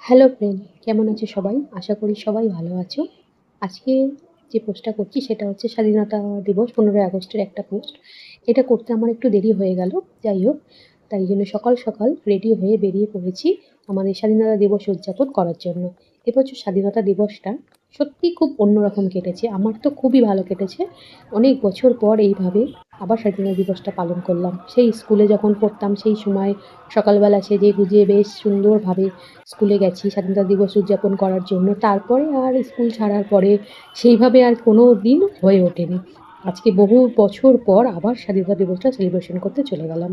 Hello friend, কেমন আছো সবাই? আশা করি সবাই ভালো আছো। আজকে যে পোস্টটা করছি সেটা হচ্ছে স্বাধীনতা দিবস 15ই আগস্টের একটা পোস্ট। এটা করতে আমার একটু দেরি হয়ে গেল। যাই হোক, তাই জন্য সকাল সকাল রেডি হয়ে বেরিয়ে পড়েছি আমাদের স্বাধীনতা দিবস উদযাপন করার জন্য। এবছর স্বাধীনতা দিবসটা সত্যিই খুব অন্যরকম কেটেছে। আমার তো খুবই ভালো কেটেছে। অনেক বছর পর এইভাবে আবার স্বাধীনতা দিবসটা পালন করলাম। সেই স্কুলে যখন পড়তাম সেই সময় সকালবেলা সেজে গুজে বেশ সুন্দরভাবে স্কুলে গেছি স্বাধীনতা দিবস উদযাপন করার জন্য। তারপরে আর স্কুল ছাড়ার পরে সেইভাবে আর কোনো দিন হয়ে ওঠেনি। আজকে বহু বছর পর আবার স্বাধীনতা দিবসটা সেলিব্রেশন করতে চলে গেলাম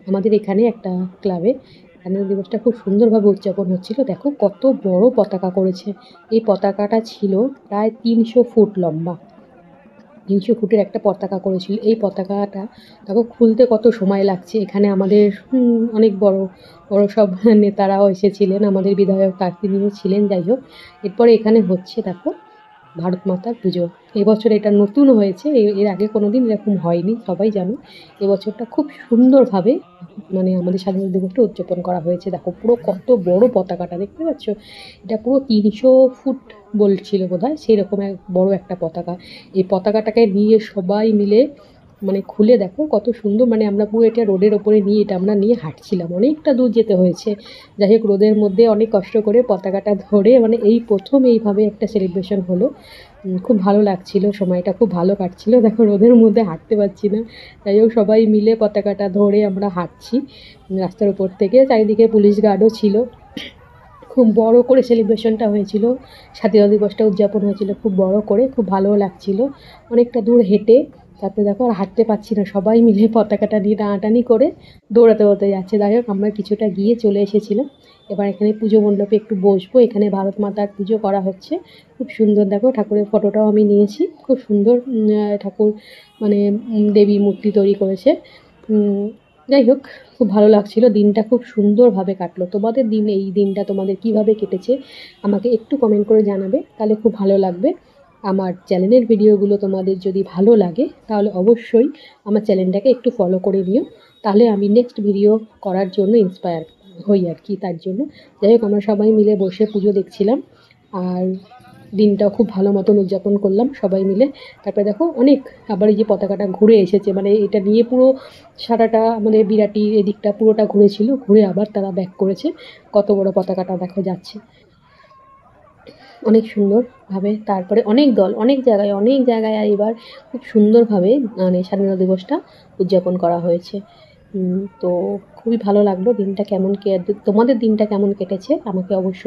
আমাদের এখানে একটা ক্লাবে। স্বাধীনতা দিবসটা খুব সুন্দরভাবে উদযাপন হচ্ছিল। দেখো কত বড় পতাকা করেছে। এই পতাকাটা ছিল প্রায় 300 ফুট লম্বা। 300 ফুটের একটা পতাকা করেছিল। এই পতাকাটা দেখো খুলতে কত সময় লাগছে। এখানে আমাদের অনেক বড় বড় সব নেতারাও এসেছিলেন, আমাদের বিধায়ক তিনিও ছিলেন। যাই হোক, এরপরে এখানে হচ্ছে দেখো ভারত মাতার পুজো। এবছর এটা নতুন হয়েছে, এর আগে কোনো দিন এরকম হয়নি, সবাই জানো। এবছরটা খুব সুন্দরভাবে মানে আমাদের স্বাধীনতা দিবসটা উদযাপন করা হয়েছে। দেখো পুরো কত বড় পতাকাটা দেখতে পাচ্ছ। এটা পুরো 300 ফুট বলছিল বোধহয়, সেরকম এক বড় একটা পতাকা। এই পতাকাটাকে নিয়ে সবাই মিলে মানে খুলে দেখো কত সুন্দর, মানে আমরা পুরো এটা রোডের ওপরে নিয়ে এটা আমরা নিয়ে হাঁটছিলাম, অনেকটা দূর যেতে হয়েছে। যাই হোক, রোদের মধ্যে অনেক কষ্ট করে পতাকাটা ধরে মানে এই প্রথম এইভাবে একটা সেলিব্রেশন হলো। খুব ভালো লাগছিল, সময়টা খুব ভালো কাটছিল। দেখো রোদের মধ্যে হাঁটতে পারছি না। যাই হোক, সবাই মিলে পতাকাটা ধরে আমরা হাঁটছি রাস্তার উপর থেকে। চারিদিকে পুলিশ গার্ডও ছিল। খুব বড় করে সেলিব্রেশনটা হয়েছিল, স্বাধীনতা দিবসটা উদযাপন হয়েছিল খুব বড় করে, খুব ভালো লাগছিল। অনেকটা দূর হেঁটে তারপরে দেখো আর হাঁটতে পারছি না, সবাই মিলে পতাকাটা নিয়ে টানাটানি করে দৌড়াতে দৌড়াতে যাচ্ছে। যাই হোক, আমরা কিছুটা গিয়ে চলে এসেছিলাম। এবার এখানে পুজো মণ্ডপে একটু বসবো। এখানে ভারত মাতার পুজো করা হচ্ছে, খুব সুন্দর। দেখো ঠাকুরের ফটোটাও আমি নিয়েছি, খুব সুন্দর ঠাকুর মানে দেবী মূর্তি তৈরি করেছে। যাই হোক, খুব ভালো লাগছিল, দিনটা খুব সুন্দরভাবে কাটলো। তোমাদের দিন, এই দিনটা তোমাদের কিভাবে কেটেছে আমাকে একটু কমেন্ট করে জানাবে, তাহলে খুব ভালো লাগবে। আমার চ্যানেলের ভিডিওগুলো তোমাদের যদি ভালো লাগে তাহলে অবশ্যই আমার চ্যানেলটাকে একটু ফলো করে নিও, তাহলে আমি নেক্সট ভিডিও করার জন্য ইন্সপায়ার হই আর কি, তার জন্য। যাই হোক, আমরা সবাই মিলে বসে পুজো দেখছিলাম আর দিনটাও খুব ভালো মতন উদযাপন করলাম সবাই মিলে। তারপরে দেখো অনেক আবার এই যে পতাকাটা ঘুরে এসেছে, মানে এটা নিয়ে পুরো সারাটা আমাদের বিরাটি এদিকটা পুরোটা ঘুরেছিল, ঘুরে আবার তারা ব্যাক করেছে। কত বড় পতাকাটা দেখো যাচ্ছে অনেক সুন্দরভাবে। তারপরে অনেক দল অনেক জায়গায় এবার খুব সুন্দরভাবে মানে স্বাধীনতা দিবসটা উদযাপন করা হয়েছে। তো খুবই ভালো লাগলো দিনটা। তোমাদের দিনটা কেমন কেটেছে আমাকে অবশ্যই